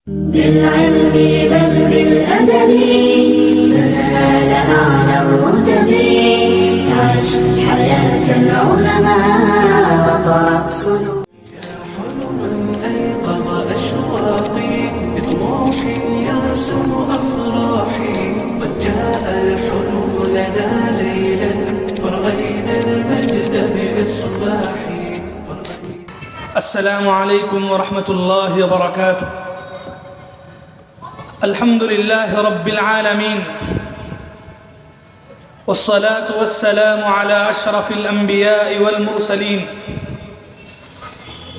بالعلم بل بالأدب تنال أعلى الرتب فعش حياة العلماء وقرأ صنوع يا حلما أيقظ أشواقي بطموح يرسم أفراحي قد جاء الحلم لنا ليلا فرأينا المجد بإصباحي السلام عليكم ورحمة الله وبركاته. الحمد لله رب العالمين والصلاة والسلام على أشرف الأنبياء والمرسلين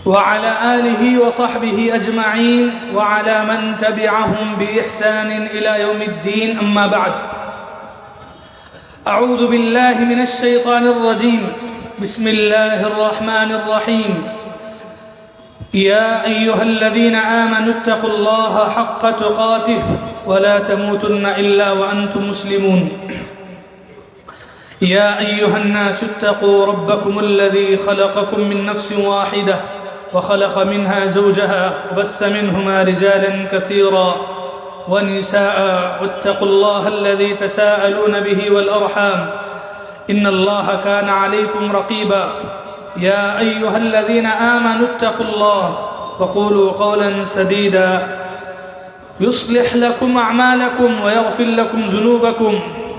وعلى آله وصحبه أجمعين وعلى من تبعهم بإحسان إلى يوم الدين. أما بعد، أعوذ بالله من الشيطان الرجيم. بسم الله الرحمن الرحيم. يا أيها الذين آمنوا اتقوا الله حق تقاته ولا تموتن إلا وأنتم مسلمون. يا أيها الناس اتقوا ربكم الذي خلقكم من نفس واحدة وخلق منها زوجها وبث منهما رجالا كثيرا ونساء واتقوا الله الذي تساءلون به والأرحام إن الله كان عليكم رقيبا. يا أيها الذين آمنوا اتقوا الله وقولوا قولا سديدا يصلح لكم أعمالكم ويغفر لكم ذنوبكم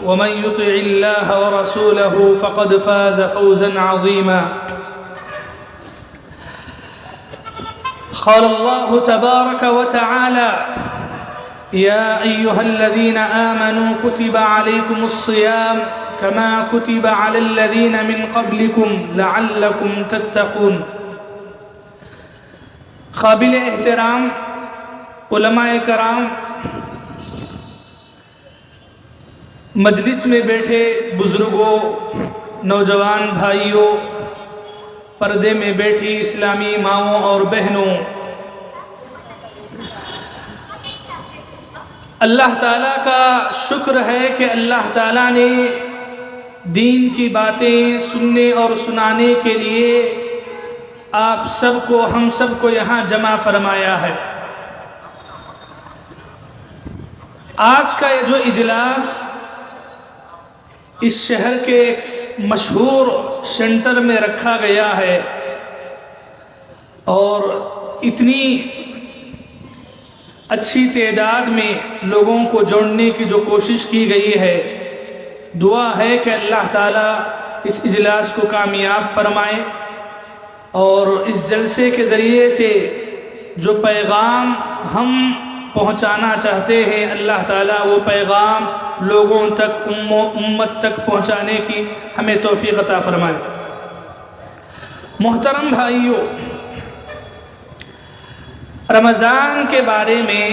ومن يطع الله ورسوله فقد فاز فوزا عظيما. قال الله تبارك وتعالى: يا أيها الذين آمنوا كتب عليكم الصيام كما كتب على الذين من قبلكم لعلكم تتقون. قابل احترام علماء کرام، مجلس میں بیٹھے بزرگوں، نوجوان بھائیوں، پردے میں بیٹھی اسلامی ماؤں اور بہنوں، اللہ تعالیٰ کا شکر ہے کہ اللہ تعالیٰ نے دین کی باتیں سننے اور سنانے کے لیے آپ سب کو، ہم سب کو یہاں جمع فرمایا ہے۔ آج کا یہ جو اجلاس اس شہر کے ایک مشہور سینٹر میں رکھا گیا ہے اور اتنی اچھی تعداد میں لوگوں کو جوڑنے کی جو کوشش کی گئی ہے، دعا ہے کہ اللہ تعالیٰ اس اجلاس کو کامیاب فرمائے اور اس جلسے کے ذریعے سے جو پیغام ہم پہنچانا چاہتے ہیں، اللہ تعالیٰ وہ پیغام لوگوں تک، امت تک پہنچانے کی ہمیں توفیق عطا فرمائے۔ محترم بھائیوں، رمضان کے بارے میں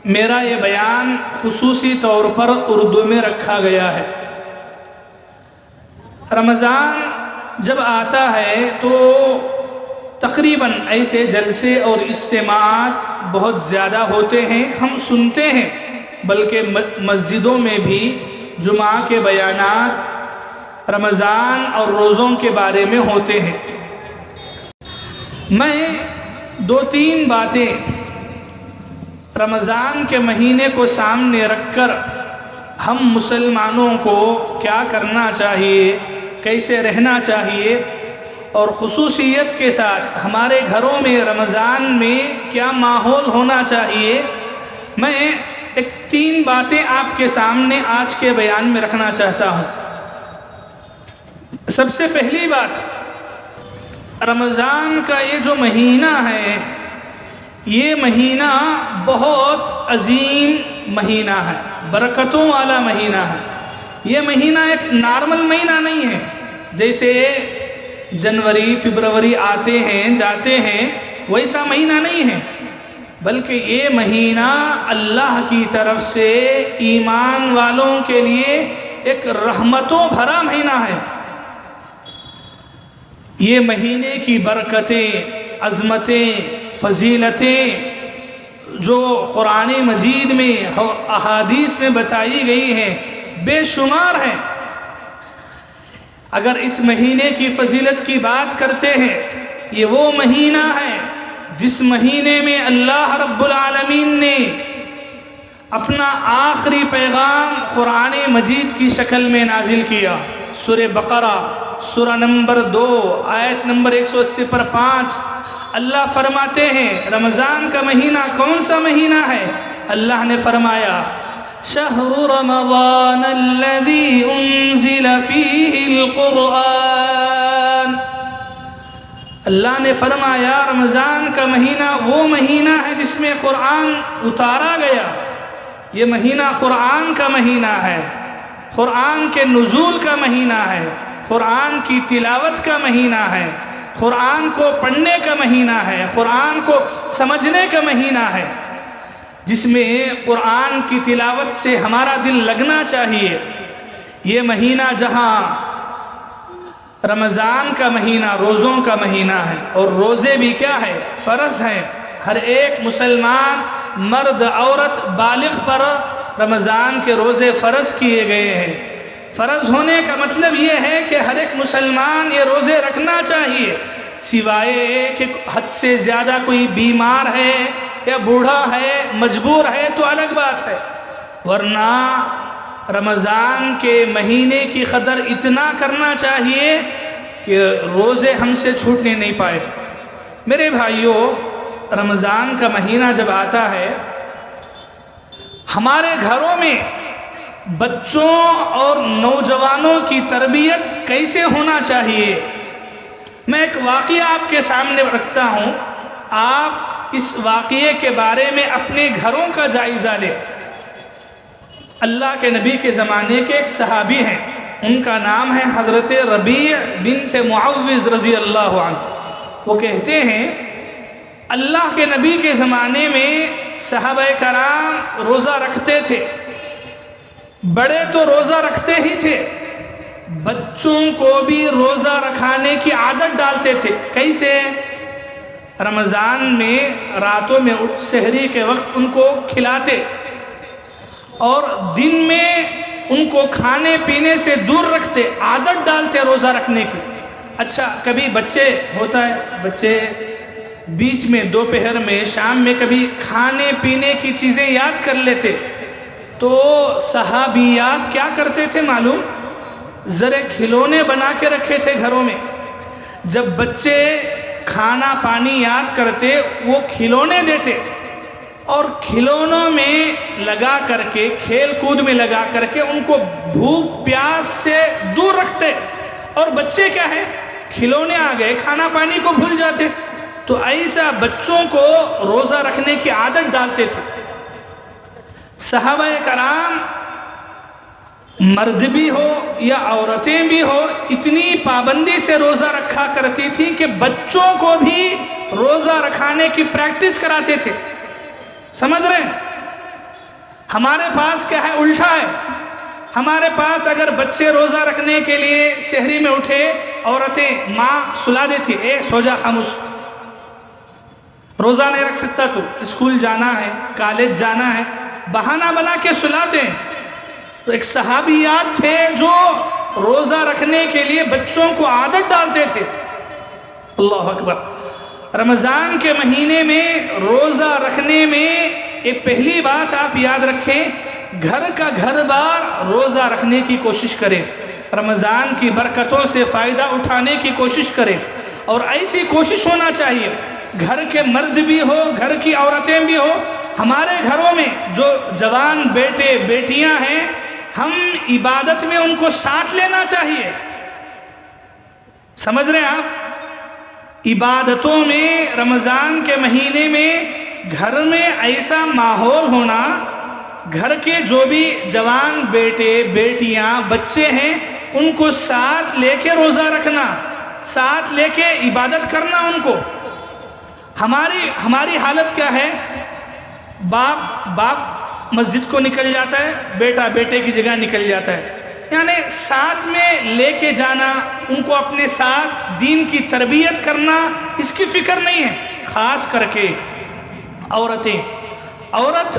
میرا یہ بیان خصوصی طور پر اردو میں رکھا گیا ہے۔ رمضان جب آتا ہے تو تقریباً ایسے جلسے اور اجتماعات بہت زیادہ ہوتے ہیں، ہم سنتے ہیں، بلکہ مسجدوں میں بھی جمعہ کے بیانات رمضان اور روزوں کے بارے میں ہوتے ہیں۔ میں دو تین باتیں رمضان کے مہینے کو سامنے رکھ کر ہم مسلمانوں کو کیا کرنا چاہیے، کیسے رہنا چاہیے، اور خصوصیت کے ساتھ ہمارے گھروں میں رمضان میں کیا ماحول ہونا چاہیے، میں ایک تین باتیں آپ کے سامنے آج کے بیان میں رکھنا چاہتا ہوں۔ سب سے پہلی بات، رمضان کا یہ جو مہینہ ہے، یہ مہینہ بہت عظیم مہینہ ہے، برکتوں والا مہینہ ہے۔ یہ مہینہ ایک نارمل مہینہ نہیں ہے، جیسے جنوری فروری آتے ہیں جاتے ہیں، ویسا مہینہ نہیں ہے، بلکہ یہ مہینہ اللہ کی طرف سے ایمان والوں کے لیے ایک رحمتوں بھرا مہینہ ہے۔ یہ مہینے کی برکتیں، عظمتیں، فضیلتیں جو قرآن مجید میں اور احادیث میں بتائی گئی ہیں بے شمار ہیں۔ اگر اس مہینے کی فضیلت کی بات کرتے ہیں، یہ وہ مہینہ ہے جس مہینے میں اللہ رب العالمین نے اپنا آخری پیغام قرآن مجید کی شکل میں نازل کیا. سورہ بقرہ سورہ نمبر 2 آیت نمبر 180 پر 5 اللہ فرماتے ہیں رمضان کا مہینہ کون سا مہینہ ہے؟ اللہ نے فرمایا شہر رمضان الذی انزل فیہ القرآن. اللہ نے فرمایا رمضان کا مہینہ وہ مہینہ ہے جس میں قرآن اتارا گیا. یہ مہینہ قرآن کا مہینہ ہے، قرآن کے نزول کا مہینہ ہے، قرآن کی تلاوت کا مہینہ ہے، قرآن کو پڑھنے کا مہینہ ہے، قرآن کو سمجھنے کا مہینہ ہے، جس میں قرآن کی تلاوت سے ہمارا دل لگنا چاہیے. یہ مہینہ جہاں رمضان کا مہینہ روزوں کا مہینہ ہے، اور روزے بھی کیا ہے؟ فرض ہیں. ہر ایک مسلمان مرد عورت بالغ پر رمضان کے روزے فرض کیے گئے ہیں. فرض ہونے کا مطلب یہ ہے کہ ہر ایک مسلمان یہ روزے رکھنا چاہیے، سوائے کہ حد سے زیادہ کوئی بیمار ہے یا بوڑھا ہے مجبور ہے تو الگ بات ہے، ورنہ رمضان کے مہینے کی قدر اتنا کرنا چاہیے کہ روزے ہم سے چھوٹنے نہیں پائے. میرے بھائیوں، رمضان کا مہینہ جب آتا ہے ہمارے گھروں میں بچوں اور نوجوانوں کی تربیت کیسے ہونا چاہیے؟ میں ایک واقعہ آپ کے سامنے رکھتا ہوں، آپ اس واقعے کے بارے میں اپنے گھروں کا جائزہ لیں. اللہ کے نبی کے زمانے کے ایک صحابی ہیں، ان کا نام ہے حضرت ربیع بنت معوذ رضی اللہ عنہ. وہ کہتے ہیں اللہ کے نبی کے زمانے میں صحابہ کرام روزہ رکھتے تھے، بڑے تو روزہ رکھتے ہی تھے، بچوں کو بھی روزہ رکھانے کی عادت ڈالتے تھے. کیسے؟ رمضان میں راتوں میں سحری کے وقت ان کو کھلاتے اور دن میں ان کو کھانے پینے سے دور رکھتے، عادت ڈالتے روزہ رکھنے کی. اچھا، کبھی بچے ہوتا ہے، بچے بیچ میں دوپہر میں شام میں کبھی کھانے پینے کی چیزیں یاد کر لیتے، تو صحابیات کیا کرتے تھے معلوم؟ ذرے کھلونے بنا کے رکھے تھے گھروں میں. جب بچے کھانا پانی یاد کرتے وہ کھلونے دیتے اور کھلونوں میں لگا کر کے کھیل کود میں لگا کر کے ان کو بھوک پیاس سے دور رکھتے. اور بچے کیا ہے؟ کھلونے آ گئے، کھانا پانی کو بھول جاتے. تو ایسا بچوں کو روزہ رکھنے کی عادت ڈالتے تھے. صحابہ کرام مرد بھی ہو یا عورتیں بھی ہو اتنی پابندی سے روزہ رکھا کرتی تھی کہ بچوں کو بھی روزہ رکھانے کی پریکٹس کراتے تھے. سمجھ رہے ہیں؟ ہمارے پاس کیا ہے؟ الٹا ہے. ہمارے پاس اگر بچے روزہ رکھنے کے لیے سحری میں اٹھے، عورتیں ماں سلا دیتی، اے سو جا خاموش، روزہ نہیں رکھ سکتا تو، اسکول جانا ہے، کالج جانا ہے، بہانہ بنا کے سلاتے ہیں. تو ایک صحابیات تھے جو روزہ رکھنے کے لیے بچوں کو عادت ڈالتے تھے. اللہ اکبر. رمضان کے مہینے میں روزہ رکھنے میں ایک پہلی بات آپ یاد رکھیں، گھر کا گھر بار روزہ رکھنے کی کوشش کریں، رمضان کی برکتوں سے فائدہ اٹھانے کی کوشش کریں. اور ایسی کوشش ہونا چاہیے گھر کے مرد بھی ہو، گھر کی عورتیں بھی ہو. ہمارے گھروں میں جو جوان بیٹے بیٹیاں ہیں، ہم عبادت میں ان کو ساتھ لینا چاہیے. سمجھ رہے ہیں آپ؟ عبادتوں میں رمضان کے مہینے میں گھر میں ایسا ماحول ہونا، گھر کے جو بھی جوان بیٹے بیٹیاں بچے ہیں ان کو ساتھ لے کے روزہ رکھنا، ساتھ لے کے عبادت کرنا ان کو. ہماری حالت کیا ہے؟ باپ مسجد کو نکل جاتا ہے، بیٹا بیٹے کی جگہ نکل جاتا ہے. یعنی ساتھ میں لے کے جانا، ان کو اپنے ساتھ دین کی تربیت کرنا، اس کی فکر نہیں ہے. خاص کر کے عورت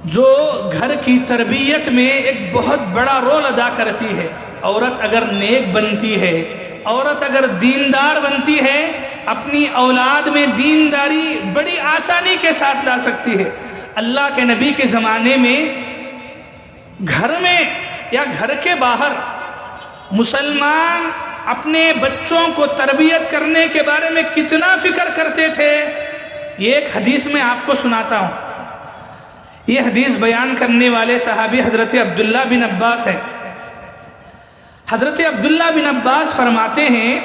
جو گھر کی تربیت میں ایک بہت بڑا رول ادا کرتی ہے. عورت اگر نیک بنتی ہے، عورت اگر دیندار بنتی ہے اپنی اولاد میں دینداری بڑی آسانی کے ساتھ لا سکتی ہے۔ اللہ کے نبی کے زمانے میں گھر میں یا گھر کے باہر مسلمان اپنے بچوں کو تربیت کرنے کے بارے میں کتنا فکر کرتے تھے، یہ ایک حدیث میں آپ کو سناتا ہوں۔ یہ حدیث بیان کرنے والے صحابی حضرت عبداللہ بن عباس ہیں۔ حضرت عبداللہ بن عباس فرماتے ہیں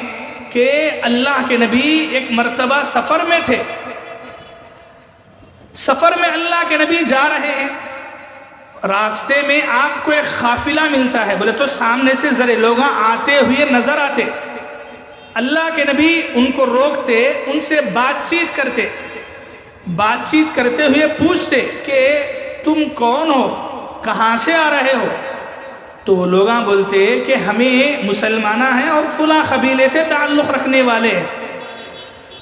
کہ اللہ کے نبی ایک مرتبہ سفر میں تھے۔ سفر میں اللہ کے نبی جا رہے ہیں، راستے میں آپ کو ایک قافلہ ملتا ہے، بولے تو سامنے سے ذرے لوگ آتے ہوئے نظر آتے۔ اللہ کے نبی ان کو روکتے، ان سے بات چیت کرتے ہوئے پوچھتے کہ تم کون ہو، کہاں سے آ رہے ہو؟ تو وہ لوگ بولتے کہ ہمیں مسلمانہ ہیں اور فلاں قبیلے سے تعلق رکھنے والے ہیں۔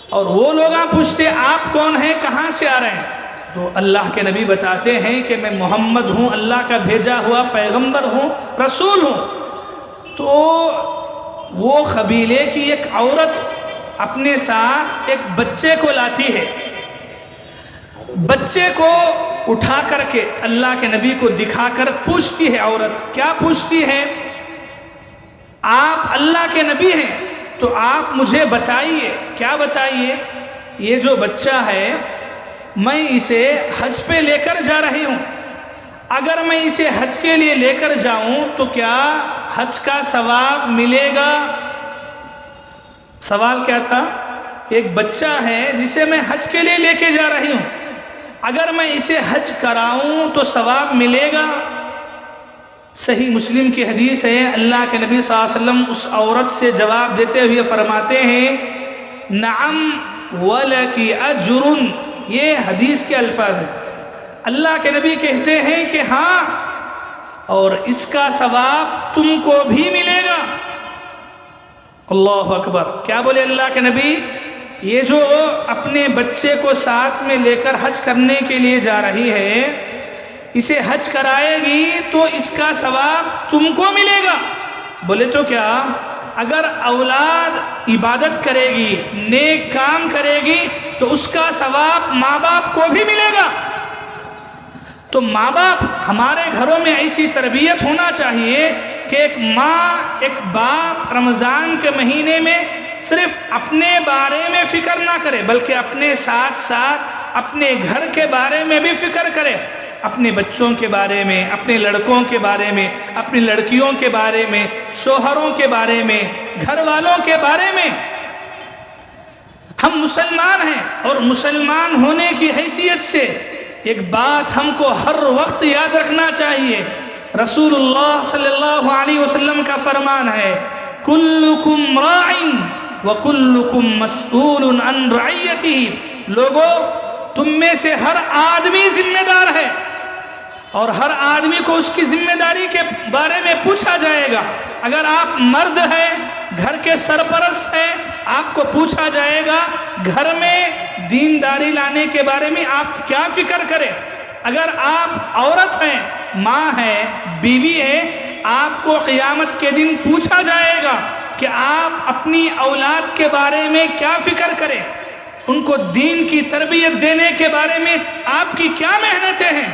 اور وہ لوگ پوچھتے آپ کون ہیں، کہاں سے آ رہے ہیں؟ تو اللہ کے نبی بتاتے ہیں کہ میں محمد ہوں، اللہ کا بھیجا ہوا پیغمبر ہوں، رسول ہوں۔ تو وہ قبیلے کی ایک عورت اپنے ساتھ ایک بچے کو لاتی ہے، بچے کو اٹھا کر کے اللہ کے نبی کو دکھا کر پوچھتی ہے عورت، کیا پوچھتی ہے؟ آپ اللہ کے نبی ہیں تو آپ مجھے بتائیے، کیا بتائیے؟ یہ جو بچہ ہے میں اسے حج پہ لے کر جا رہی ہوں، اگر میں اسے حج کے لیے لے کر جاؤں تو کیا حج کا ثواب ملے گا؟ سوال کیا تھا؟ ایک بچہ ہے جسے میں حج کے لیے لے کے جا رہی ہوں، اگر میں اسے حج کراؤں تو ثواب ملے گا؟ صحیح مسلم کی حدیث ہے، اللہ کے نبی صلی اللہ علیہ وسلم اس عورت سے جواب دیتے ہوئے فرماتے ہیں نعم وَلَكِ أَجْرٌ، یہ حدیث کے الفاظ ہیں۔ اللہ کے نبی کہتے ہیں کہ ہاں، اور اس کا ثواب تم کو بھی ملے گا۔ اللہ اکبر، کیا بولے اللہ کے نبی؟ یہ جو اپنے بچے کو ساتھ میں لے کر حج کرنے کے لیے جا رہی ہے، اسے حج کرائے گی تو اس کا ثواب تم کو ملے گا۔ بولے تو کیا؟ اگر اولاد عبادت کرے گی، نیک کام کرے گی تو اس کا ثواب ماں باپ کو بھی ملے گا۔ تو ماں باپ، ہمارے گھروں میں ایسی تربیت ہونا چاہیے کہ ایک ماں ایک باپ رمضان کے مہینے میں صرف اپنے بارے میں فکر نہ کرے، بلکہ اپنے ساتھ ساتھ اپنے گھر کے بارے میں بھی فکر کرے، اپنے بچوں کے بارے میں، اپنے لڑکوں کے بارے میں، اپنی لڑکیوں کے بارے میں، شوہروں کے بارے میں، گھر والوں کے بارے میں۔ ہم مسلمان ہیں اور مسلمان ہونے کی حیثیت سے ایک بات ہم کو ہر وقت یاد رکھنا چاہیے۔ رسول اللہ صلی اللہ علیہ وسلم کا فرمان ہے کلکم راع وکلکم مسئول عن رعیتہ، لوگو تم میں سے ہر آدمی ذمہ دار ہے اور ہر آدمی کو اس کی ذمہ داری کے بارے میں پوچھا جائے گا۔ اگر آپ مرد ہیں، گھر کے سرپرست ہیں، آپ کو پوچھا جائے گا گھر میں دینداری لانے کے بارے میں آپ کیا فکر کریں۔ اگر آپ عورت ہیں، ماں ہیں، بیوی ہیں، آپ کو قیامت کے دن پوچھا جائے گا کہ آپ اپنی اولاد کے بارے میں کیا فکر کریں، ان کو دین کی تربیت دینے کے بارے میں آپ کی کیا محنتیں ہیں۔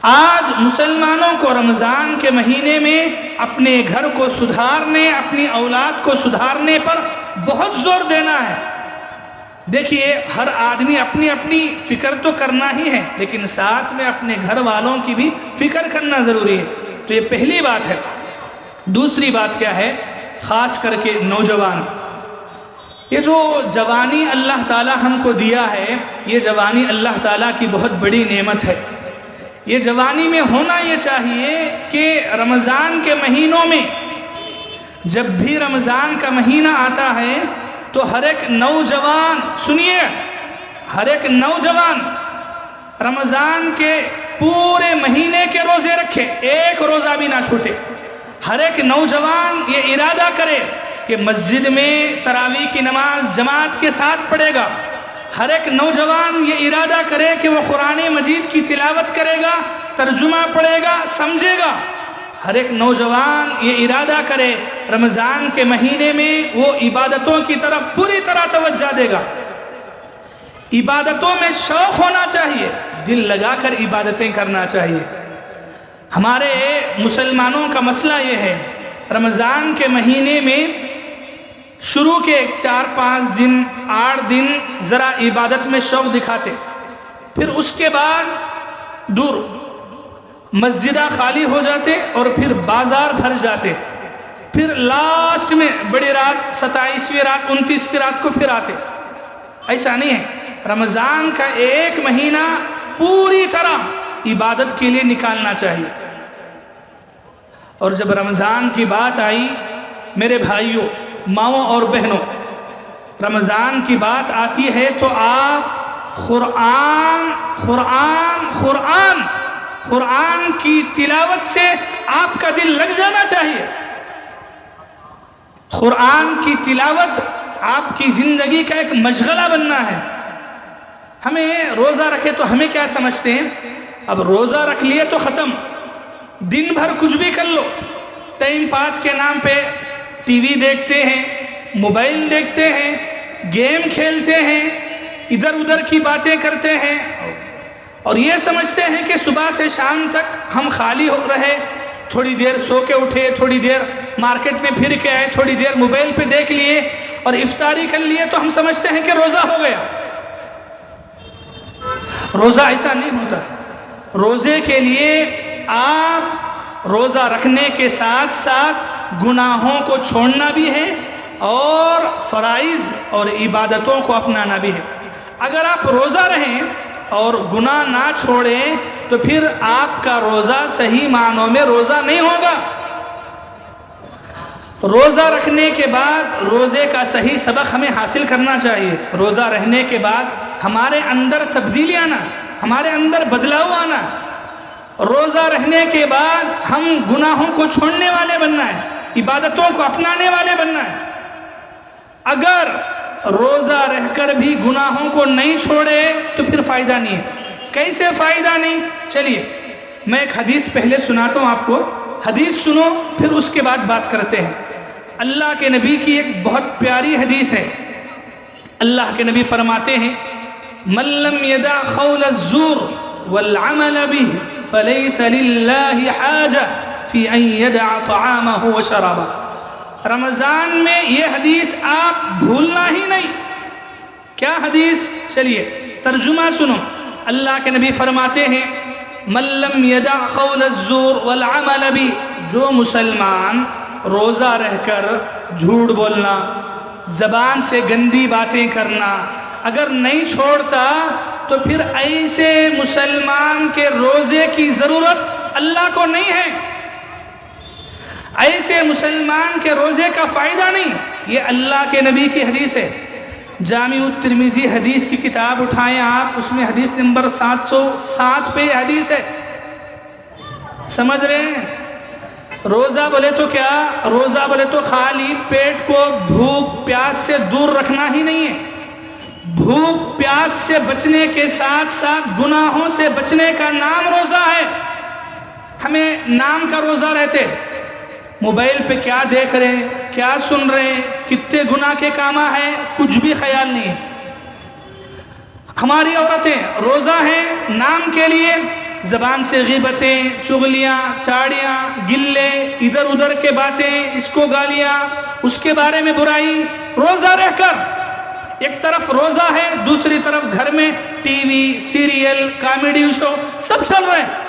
آج مسلمانوں کو رمضان کے مہینے میں اپنے گھر کو سدھارنے، اپنی اولاد کو سدھارنے پر بہت زور دینا ہے۔ دیکھیے، ہر آدمی اپنی اپنی فکر تو کرنا ہی ہے، لیکن ساتھ میں اپنے گھر والوں کی بھی فکر کرنا ضروری ہے۔ تو یہ پہلی بات ہے۔ دوسری بات کیا ہے؟ خاص کر کے نوجوان، یہ جو جوانی اللہ تعالی ہم کو دیا ہے، یہ جوانی اللہ تعالیٰ کی بہت بڑی نعمت ہے۔ یہ جوانی میں ہونا یہ چاہیے کہ رمضان کے مہینوں میں جب بھی رمضان کا مہینہ آتا ہے تو ہر ایک نوجوان، سنیے، ہر ایک نوجوان رمضان کے پورے مہینے کے روزے رکھے، ایک روزہ بھی نہ چھوٹے۔ ہر ایک نوجوان یہ ارادہ کرے کہ مسجد میں تراویح کی نماز جماعت کے ساتھ پڑھے گا۔ ہر ایک نوجوان یہ ارادہ کرے کہ وہ قرآن مجید کی تلاوت کرے گا، ترجمہ پڑھے گا، سمجھے گا۔ ہر ایک نوجوان یہ ارادہ کرے رمضان کے مہینے میں وہ عبادتوں کی طرف پوری طرح توجہ دے گا. عبادتوں میں شوق ہونا چاہیے، دل لگا کر عبادتیں کرنا چاہیے. ہمارے مسلمانوں کا مسئلہ یہ ہے، رمضان کے مہینے میں شروع کے 4-5 دن 8 دن ذرا عبادت میں شوق دکھاتے، پھر اس کے بعد دور مسجدہ خالی ہو جاتے اور پھر بازار بھر جاتے، پھر لاسٹ میں بڑی رات 27ویں رات 29ویں رات کو پھر آتے. ایسا نہیں ہے. رمضان کا ایک مہینہ پوری طرح عبادت کے لیے نکالنا چاہیے. اور جب رمضان کی بات آئی میرے بھائیوں، ماؤں اور بہنوں، رمضان کی بات آتی ہے تو آپ قرآن قرآن قرآن قرآن کی تلاوت سے آپ کا دل لگ جانا چاہیے. قرآن کی تلاوت آپ کی زندگی کا ایک مشغلہ بننا ہے. ہمیں روزہ رکھے تو ہمیں کیا سمجھتے ہیں؟ اب روزہ رکھ لیے تو ختم، دن بھر کچھ بھی کر لو، ٹائم پاس کے نام پہ ٹی وی دیکھتے ہیں، موبائل دیکھتے ہیں، گیم کھیلتے ہیں، ادھر ادھر کی باتیں کرتے ہیں اور یہ سمجھتے ہیں کہ صبح سے شام تک ہم خالی ہو رہے، تھوڑی دیر سو کے اٹھے، تھوڑی دیر مارکیٹ میں پھر کے آئے، تھوڑی دیر موبائل پہ دیکھ لیے اور افطاری کر لیے تو ہم سمجھتے ہیں کہ روزہ ہو گیا. روزہ ایسا نہیں ہوتا. روزے کے لیے آپ روزہ رکھنے کے ساتھ ساتھ گناہوں کو چھوڑنا بھی ہے اور فرائض اور عبادتوں کو اپنانا بھی ہے. اگر آپ روزہ رہیں اور گناہ نہ چھوڑیں تو پھر آپ کا روزہ صحیح معنوں میں روزہ نہیں ہوگا. روزہ رکھنے کے بعد روزے کا صحیح سبق ہمیں حاصل کرنا چاہیے. روزہ رہنے کے بعد ہمارے اندر تبدیلی آنا، ہمارے اندر بدلاؤ آنا. روزہ رہنے کے بعد ہم گناہوں کو چھوڑنے والے بننا ہے، عبادتوں کو اپنانے والے بننا ہے. اگر روزہ رہ کر بھی گناہوں کو نہیں چھوڑے تو پھر فائدہ نہیں ہے. کیسے فائدہ نہیں؟ چلیے میں ایک حدیث پہلے سناتا ہوں آپ کو. حدیث سنو پھر اس کے بعد بات کرتے ہیں. اللہ کے نبی کی ایک بہت پیاری حدیث ہے. اللہ کے نبی فرماتے ہیں من لم يدع قول الزور والعمل به فليس لله حاجة في أن يدع طعامه وشرابه. رمضان میں یہ حدیث آپ بھولنا ہی نہیں. کیا حدیث؟ چلیے ترجمہ سنو. اللہ کے نبی فرماتے ہیں من لم يدع قول الزور والعمل به، جو مسلمان روزہ رہ کر جھوٹ بولنا، زبان سے گندی باتیں کرنا اگر نہیں چھوڑتا تو پھر ایسے مسلمان کے روزے کی ضرورت اللہ کو نہیں ہے. ایسے مسلمان کے روزے کا فائدہ نہیں. یہ اللہ کے نبی کی حدیث ہے. جامع الترمذی حدیث کی کتاب اٹھائیں آپ، اس میں حدیث نمبر 707 پہ یہ حدیث ہے. سمجھ رہے ہیں؟ روزہ بولے تو کیا؟ روزہ بولے تو خالی پیٹ کو بھوک پیاس سے دور رکھنا ہی نہیں ہے. بھوک پیاس سے بچنے کے ساتھ ساتھ گناہوں سے بچنے کا نام روزہ ہے. ہمیں نام کا روزہ رہتے، موبائل پہ کیا دیکھ رہے ہیں، کیا سن رہے ہیں، کتنے گناہ کے کام ہیں، کچھ بھی خیال نہیں ہے. ہماری عورتیں روزہ ہیں نام کے لیے، زبان سے غیبتیں، چغلیاں، چاڑیاں، گلے، ادھر ادھر کے باتیں، اس کو گالیاں، اس کے بارے میں برائی. روزہ رہ کر ایک طرف روزہ ہے، دوسری طرف گھر میں TV, serial, comedy show سب چل رہے ہیں.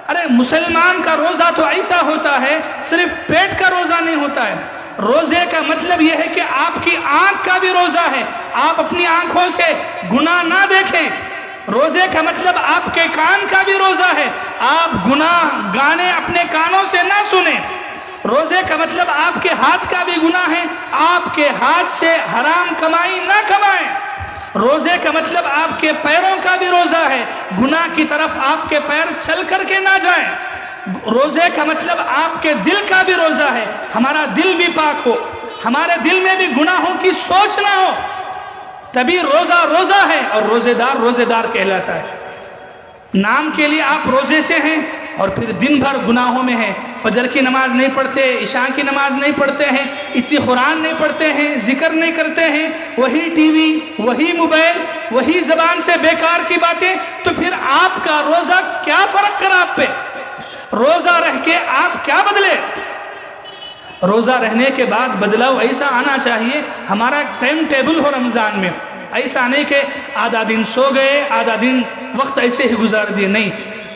ارے مسلمان کا روزہ تو ایسا ہوتا ہے، صرف پیٹ کا روزہ نہیں ہوتا ہے. روزے کا مطلب یہ ہے کہ آپ کی آنکھ کا بھی روزہ ہے، آپ اپنی آنکھوں سے گناہ نہ دیکھیں. روزے کا مطلب آپ کے کان کا بھی روزہ ہے، آپ گناہ گانے اپنے کانوں سے نہ سنیں. روزے کا مطلب آپ کے ہاتھ کا بھی گناہ ہے، آپ کے ہاتھ سے حرام کمائی نہ کمائیں. روزے کا مطلب آپ کے پیروں کا بھی روزہ ہے، گناہ کی طرف آپ کے پیر چل کر کے نہ جائیں. روزے کا مطلب آپ کے دل کا بھی روزہ ہے، ہمارا دل بھی پاک ہو، ہمارے دل میں بھی گناہوں کی سوچ نہ ہو، تبھی روزہ روزہ ہے اور روزے دار کہلاتا ہے. نام کے لیے آپ روزے سے ہیں اور پھر دن بھر گناہوں میں ہیں. فجر کی نماز نہیں پڑھتے، عشاء کی نماز نہیں پڑھتے ہیں، اتنی قرآن نہیں پڑھتے ہیں، ذکر نہیں کرتے ہیں، وہی ٹی وی، وہی موبائل، وہی زبان سے بیکار کی باتیں، تو پھر آپ کا روزہ کیا فرق کرا آپ پہ؟ روزہ رہ کے آپ کیا بدلے؟ روزہ رہنے کے بعد بدلاؤ ایسا آنا چاہیے، ہمارا ٹائم ٹیبل ہو رمضان میں، ایسا نہیں کہ آدھا دن سو گئے، آدھا دن وقت ایسے ہی گزار دیے، نہیں،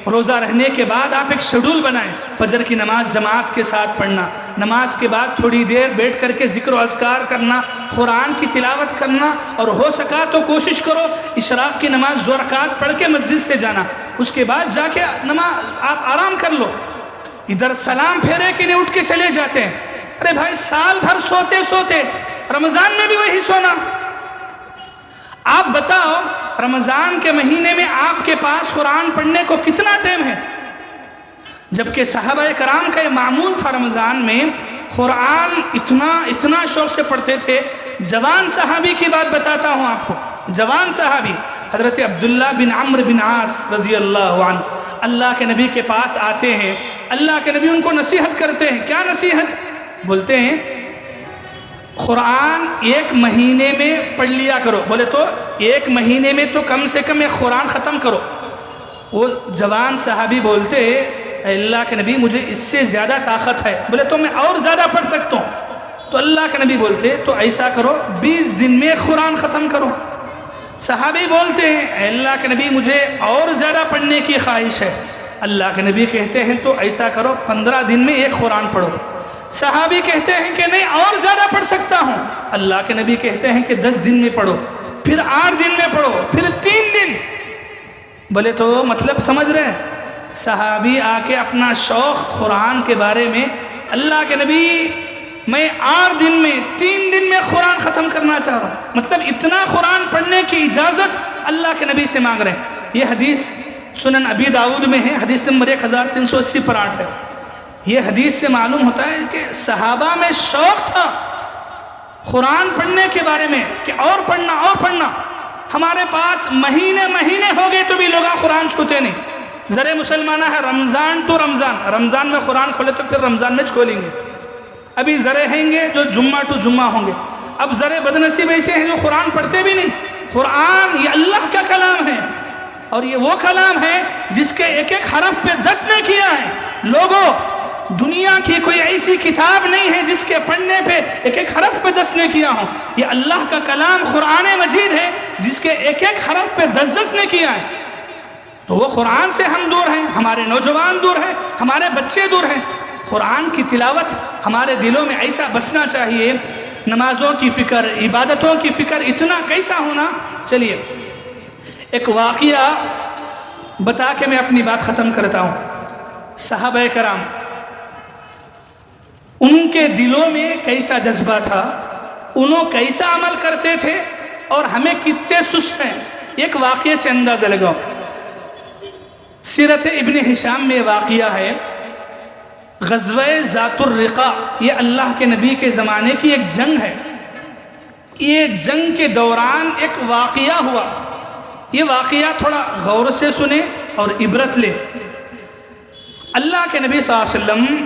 روزہ رہنے کے بعد آپ ایک شیڈول بنائیں، فجر کی نماز جماعت کے ساتھ پڑھنا، نماز کے بعد تھوڑی دیر بیٹھ کر کے ذکر و اذکار کرنا، قرآن کی تلاوت کرنا، اور ہو سکا تو کوشش کرو اشراق کی نماز 2 رکعت پڑھ کے مسجد سے جانا، اس کے بعد جا کے نماز آپ آرام کر لو۔ ادھر سلام پھیرے کہ نہیں اٹھ کے چلے جاتے ہیں، ارے بھائی سال بھر سوتے سوتے رمضان میں بھی وہی سونا۔ آپ بتاؤ رمضان کے مہینے میں آپ کے پاس قرآن پڑھنے کو کتنا ٹائم ہے؟ جبکہ صحابہ کرام کا یہ معمول تھا، رمضان میں قرآن اتنا شوق سے پڑھتے تھے۔ جوان صحابی کی بات بتاتا ہوں آپ کو، جوان صحابی حضرت عبداللہ بن عمرو بن عاص رضی اللہ عنہ اللہ کے نبی کے پاس آتے ہیں، اللہ کے نبی ان کو نصیحت کرتے ہیں۔ کیا نصیحت؟ بولتے ہیں قرآن 1 مہینے میں پڑھ لیا کرو۔ بولے تو 1 مہینے میں تو کم سے کم 1 قرآن ختم کرو۔ وہ جوان صحابی بولتے اے اللہ کے نبی مجھے اس سے زیادہ طاقت ہے، بولے تو میں اور زیادہ پڑھ سکتا ہوں۔ تو اللہ کے نبی بولتے تو ایسا کرو 20 دن میں قرآن ختم کرو۔ صحابی بولتے ہیں اے اللہ کے نبی مجھے اور زیادہ پڑھنے کی خواہش ہے۔ اللہ کے نبی کہتے ہیں تو ایسا کرو 15 دن میں 1 قرآن پڑھو۔ صحابی کہتے ہیں کہ نہیں اور زیادہ پڑھ سکتا ہوں۔ اللہ کے نبی کہتے ہیں کہ 10 دن میں پڑھو، پھر 8 دن میں پڑھو، پھر 3 دن۔ بولے تو مطلب سمجھ رہے ہیں؟ صحابی آ کے اپنا شوق قرآن کے بارے میں، اللہ کے نبی میں 8 دن میں 3 دن میں قرآن ختم کرنا چاہ رہا ہوں، مطلب اتنا قرآن پڑھنے کی اجازت اللہ کے نبی سے مانگ رہے ہیں۔ یہ حدیث سنن ابی داؤد میں ہے، حدیث نمبر 1380 پر 8 ہے۔ یہ حدیث سے معلوم ہوتا ہے کہ صحابہ میں شوق تھا قرآن پڑھنے کے بارے میں کہ اور پڑھنا اور پڑھنا۔ ہمارے پاس مہینے ہو گئے تو بھی لوگ قرآن چھوتے نہیں۔ ذرے مسلمانہ ہے رمضان تو رمضان میں قرآن کھولے تو پھر رمضان میں کھولیں گے۔ ابھی ذرے ہیں گے جو جمعہ تو جمعہ ہوں گے۔ اب ذرے بدنصیب ایسے ہیں جو قرآن پڑھتے بھی نہیں۔ قرآن یہ اللہ کا کلام ہے، اور یہ وہ کلام ہے جس کے ایک حرف پہ 10 نے کیا ہے۔ لوگوں دنیا کی کوئی ایسی کتاب نہیں ہے جس کے پڑھنے پہ ایک حرف پہ 10 نے کیا ہوں۔ یہ اللہ کا کلام قرآن مجید ہے جس کے ایک حرف پہ 10 نے کیا ہے۔ تو وہ قرآن سے ہم دور ہیں، ہمارے نوجوان دور ہیں، ہمارے بچے دور ہیں۔ قرآن کی تلاوت ہمارے دلوں میں ایسا بسنا چاہیے، نمازوں کی فکر، عبادتوں کی فکر اتنا کیسا ہونا۔ چلیے ایک واقعہ بتا کے میں اپنی بات ختم کرتا ہوں۔ صحابہ کرام ان کے دلوں میں کیسا جذبہ تھا، انہوں کیسا عمل کرتے تھے، اور ہمیں کتنے سست ہیں۔ ایک واقعے سے اندازہ لگاؤ۔ سیرت ابن ہشام میں واقعہ ہے، غزوہ ذات الرقاع، یہ اللہ کے نبی کے زمانے کی ایک جنگ ہے۔ یہ جنگ کے دوران ایک واقعہ ہوا، یہ واقعہ تھوڑا غور سے سنیں اور عبرت لیں۔ اللہ کے نبی صلی اللہ علیہ وسلم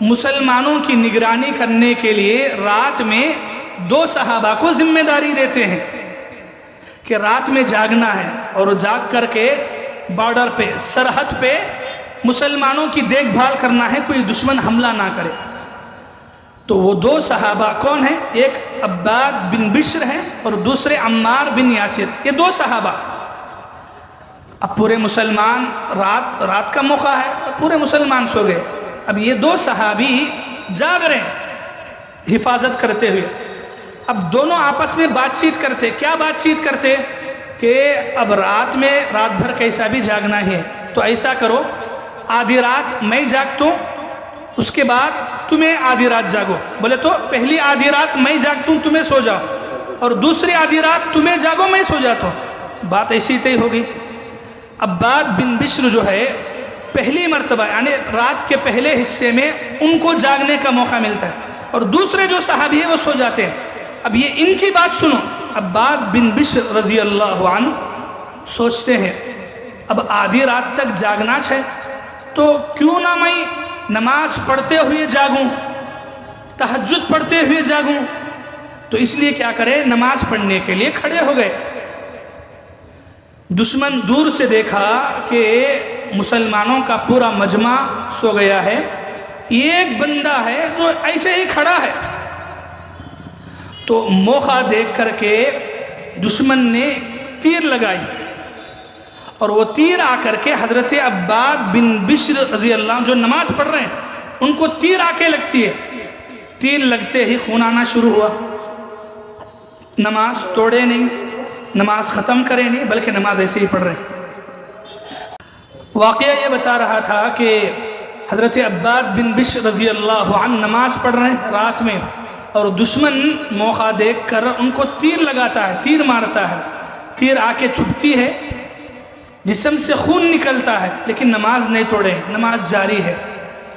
مسلمانوں کی نگرانی کرنے کے لیے رات میں 2 صحابہ کو ذمہ داری دیتے ہیں کہ رات میں جاگنا ہے، اور جاگ کر کے بارڈر پہ، سرحد پہ مسلمانوں کی دیکھ بھال کرنا ہے، کوئی دشمن حملہ نہ کرے۔ تو وہ 2 صحابہ کون ہیں؟ ایک عباد بن بشر ہیں اور دوسرے عمار بن یاسر۔ یہ 2 صحابہ، اب پورے مسلمان رات کا موقع ہے، پورے مسلمان سو گئے۔ اب یہ 2 صحابی جاگ رہے ہیں حفاظت کرتے ہوئے۔ اب دونوں آپس میں بات چیت کرتے۔ کیا بات چیت کرتے؟ کہ اب رات بھر کیسا بھی جاگنا ہے، تو ایسا کرو آدھی رات میں جاگتا ہوں، اس کے بعد تمہیں آدھی رات جاگو۔ بولے تو پہلی آدھی رات میں جاگتا ہوں، تمہیں سو جاؤ، اور دوسری آدھی رات تمہیں جاگو، میں سو جاتا ہوں۔ بات ایسی طے ہو گئی۔ عباد بن بشر جو ہے پہلی مرتبہ یعنی رات کے پہلے حصے میں ان کو جاگنے کا موقع ملتا ہے، اور دوسرے جو صحابی ہیں وہ سو جاتے ہیں۔ اب یہ ان کی بات سنو۔ عباد بن بشر رضی اللہ عنہ سوچتے ہیں اب آدھی رات تک جاگنا ہے، تو کیوں نہ میں نماز پڑھتے ہوئے جاگوں، تہجد پڑھتے ہوئے جاگوں، تو اس لیے کیا کرے، نماز پڑھنے کے لیے کھڑے ہو گئے۔ دشمن دور سے دیکھا کہ مسلمانوں کا پورا مجمع سو گیا ہے، ایک بندہ ہے جو ایسے ہی کھڑا ہے، تو موقع دیکھ کر کے دشمن نے تیر لگائی، اور وہ تیر آ کر کے حضرت عباد بن بشر رضی اللہ عنہ جو نماز پڑھ رہے ہیں ان کو تیر آ کے لگتی ہے۔ تیر لگتے ہی خون آنا شروع ہوا، نماز توڑے نہیں، نماز ختم کرے نہیں، بلکہ نماز ایسے ہی پڑھ رہے ہیں۔ واقعہ یہ بتا رہا تھا کہ حضرت عباد بن بشر رضی اللہ عنہ نماز پڑھ رہے ہیں رات میں، اور دشمن موقع دیکھ کر ان کو تیر لگاتا ہے، تیر مارتا ہے، تیر آ کے چبھتی ہے، جسم سے خون نکلتا ہے، لیکن نماز نہیں توڑے، نماز جاری ہے۔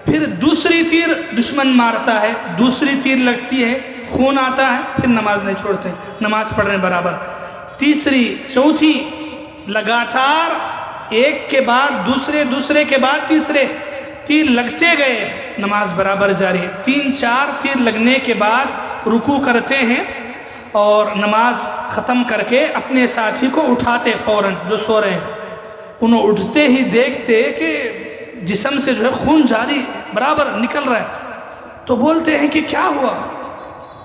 پھر دوسری تیر دشمن مارتا ہے، دوسری تیر لگتی ہے، خون آتا ہے، پھر نماز نہیں چھوڑتے، نماز پڑھ رہے ہیں برابر۔ تیسری، چوتھی، لگاتار ایک کے بعد دوسرے، دوسرے کے بعد تیسرے تیر لگتے گئے، نماز برابر جاری ہے۔ 3-4 تیر لگنے کے بعد رکوع کرتے ہیں اور نماز ختم کر کے اپنے ساتھی کو اٹھاتے فوراً جو سو رہے ہیں، انہوں اٹھتے ہی دیکھتے کہ جسم سے جو ہے خون جاری برابر نکل رہا ہے، تو بولتے ہیں کہ کیا ہوا؟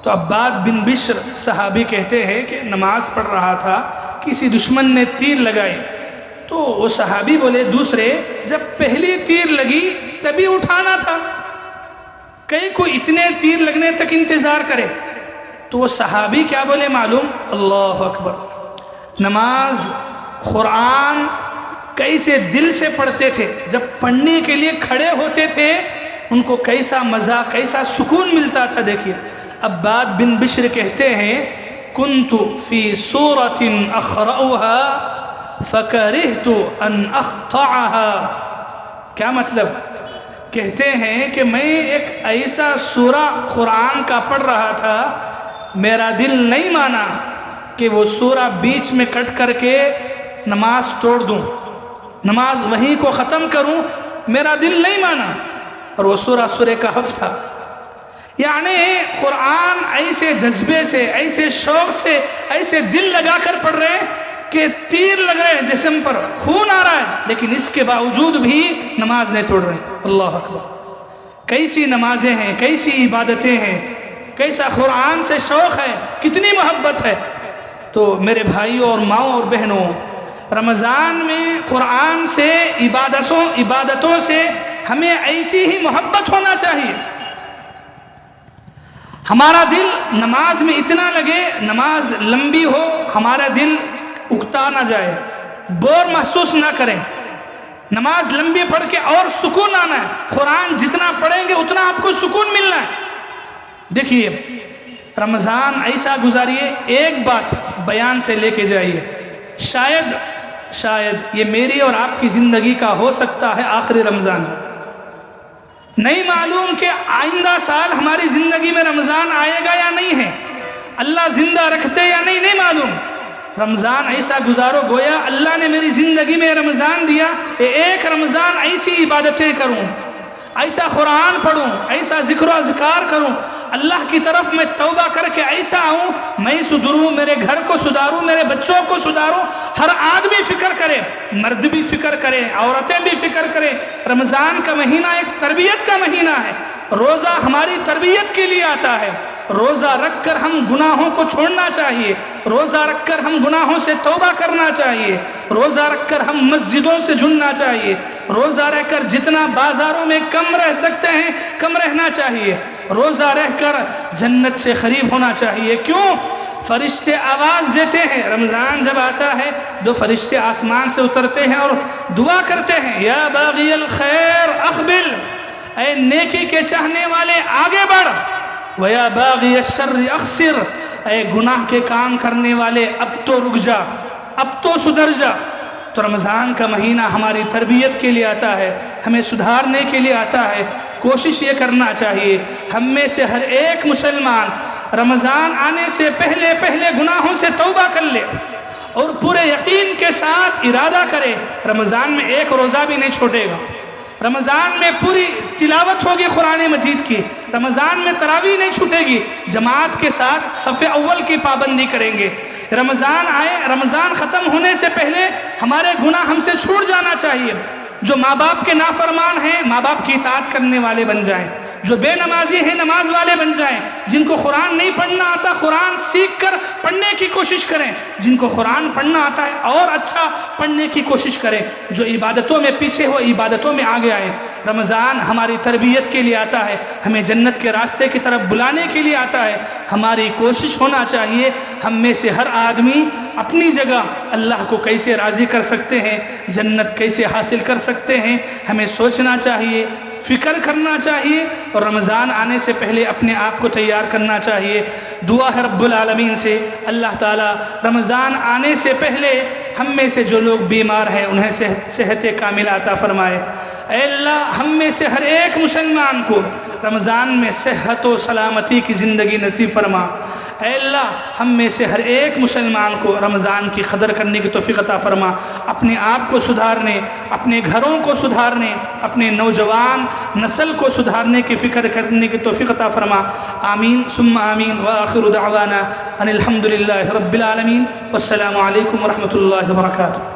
تو عباد بن بشر صحابی کہتے ہیں کہ نماز پڑھ رہا تھا، کسی دشمن نے تیر لگائی، تو وہ صحابی بولے دوسرے، جب پہلی تیر لگی تبھی اٹھانا تھا، کہیں کوئی اتنے تیر لگنے تک انتظار کرے؟ تو وہ صحابی کیا بولے معلوم؟ اللہ اکبر! نماز قرآن کیسے دل سے پڑھتے تھے، جب پڑھنے کے لیے کھڑے ہوتے تھے ان کو کیسا مزہ، کیسا سکون ملتا تھا۔ دیکھیے عباد بن بشر کہتے ہیں، کنت فی سورۃ اقرأها فکرہت ان اقطعها۔ کیا مطلب؟ کہتے ہیں کہ میں ایک ایسا سورہ قرآن کا پڑھ رہا تھا، میرا دل نہیں مانا کہ وہ سورہ بیچ میں کٹ کر کے نماز توڑ دوں، نماز وہیں کو ختم کروں، میرا دل نہیں مانا۔ اور وہ سورہ کہف تھا۔ یعنی قرآن ایسے جذبے سے، ایسے شوق سے، ایسے دل لگا کر پڑھ رہے ہیں کہ تیر لگ رہے ہیں جسم پر، خون آ رہا ہے، لیکن اس کے باوجود بھی نماز نہیں توڑ رہے۔ اللہ اکبر! کیسی نمازیں ہیں، کیسی عبادتیں ہیں، کیسا قرآن سے شوق ہے، کتنی محبت ہے۔ تو میرے بھائیوں اور ماؤں اور بہنوں، رمضان میں قرآن سے، عبادتوں سے ہمیں ایسی ہی محبت ہونا چاہیے۔ ہمارا دل نماز میں اتنا لگے، نماز لمبی ہو، ہمارا دل اکتا نہ جائے، بور محسوس نہ کریں، نماز لمبی پڑھ کے اور سکون آنا ہے۔ قرآن جتنا پڑھیں گے اتنا آپ کو سکون ملنا ہے۔ دیکھیے رمضان ایسا گزاریے، ایک بات بیان سے لے کے جائیے، شاید یہ میری اور آپ کی زندگی کا ہو سکتا ہے آخری رمضان، نہیں معلوم کہ آئندہ سال ہماری زندگی میں رمضان آئے گا یا نہیں ہے، اللہ زندہ رکھتے یا نہیں معلوم۔ رمضان ایسا گزارو گویا اللہ نے میری زندگی میں رمضان دیا، ایک رمضان ایسی عبادتیں کروں، ایسا قرآن پڑھوں، ایسا ذکر و اذکار کروں، اللہ کی طرف میں توبہ کر کے ایسا آؤں، میں سدھروں، میرے گھر کو سدھاروں، میرے بچوں کو سدھاروں۔ ہر آدمی فکر کرے، مرد بھی فکر کرے، عورتیں بھی فکر کریں۔ رمضان کا مہینہ ایک تربیت کا مہینہ ہے، روزہ ہماری تربیت کے لیے آتا ہے۔ روزہ رکھ کر ہم گناہوں کو چھوڑنا چاہیے، روزہ رکھ کر ہم گناہوں سے توبہ کرنا چاہیے، روزہ رکھ کر ہم مسجدوں سے جڑنا چاہیے، روزہ رہ کر جتنا بازاروں میں کم رہ سکتے ہیں کم رہنا چاہیے، روزہ رہ کر جنت سے قریب ہونا چاہیے۔ کیوں؟ فرشتے آواز دیتے ہیں، رمضان جب آتا ہے دو فرشتے آسمان سے اترتے ہیں اور دعا کرتے ہیں، یا باغی الخیر اقبل، اے نیکی کے چاہنے والے آگے بڑھ، وَيَا بَاغِيَ الشَّرِّ اقصر، اے گناہ کے کام کرنے والے اب تو رک جا، اب تو سدھر جا۔ تو رمضان کا مہینہ ہماری تربیت کے لیے آتا ہے، ہمیں سدھارنے کے لیے آتا ہے۔ کوشش یہ کرنا چاہیے ہم میں سے ہر ایک مسلمان رمضان آنے سے پہلے گناہوں سے توبہ کر لے اور پورے یقین کے ساتھ ارادہ کرے رمضان میں ایک روزہ بھی نہیں چھوڑے گا، رمضان میں پوری تلاوت ہوگی قرآن مجید کی، رمضان میں تراویح نہیں چھوٹے گی، جماعت کے ساتھ صف اول کی پابندی کریں گے۔ رمضان آئے، رمضان ختم ہونے سے پہلے ہمارے گناہ ہم سے چھوٹ جانا چاہیے۔ جو ماں باپ کے نافرمان ہیں ماں باپ کی اطاعت کرنے والے بن جائیں، جو بے نمازی ہیں نماز والے بن جائیں، جن کو قرآن نہیں پڑھنا آتا قرآن سیکھ کر پڑھنے کی کوشش کریں، جن کو قرآن پڑھنا آتا ہے اور اچھا پڑھنے کی کوشش کریں، جو عبادتوں میں پیچھے ہو عبادتوں میں آگے آئیں۔ رمضان ہماری تربیت کے لیے آتا ہے، ہمیں جنت کے راستے کی طرف بلانے کے لیے آتا ہے۔ ہماری کوشش ہونا چاہیے ہم میں سے ہر آدمی اپنی جگہ اللہ کو کیسے راضی کر سکتے ہیں، جنت کیسے حاصل کر سکتے ہیں، ہمیں سوچنا چاہیے، فکر کرنا چاہیے، اور رمضان آنے سے پہلے اپنے آپ کو تیار کرنا چاہیے۔ دعا ہے رب العالمین سے اللہ تعالیٰ رمضان آنے سے پہلے ہم میں سے جو لوگ بیمار ہیں انہیں صحت کاملہ عطا فرمائے۔ اے اللہ ہم میں سے ہر ایک مسلمان کو رمضان میں صحت و سلامتی کی زندگی نصیب فرما۔ اے اللہ ہم میں سے ہر ایک مسلمان کو رمضان کی قدر کرنے کی توفیق عطا فرما، اپنے آپ کو سدھارنے، اپنے گھروں کو سدھارنے، اپنے نوجوان نسل کو سدھارنے کی فکر کرنے کی توفیق عطا فرما۔ آمین ثم آمین، وآخر دعوانا ان الحمدللہ رب العالمین، والسلام علیکم ورحمۃ اللہ وبرکاتہ۔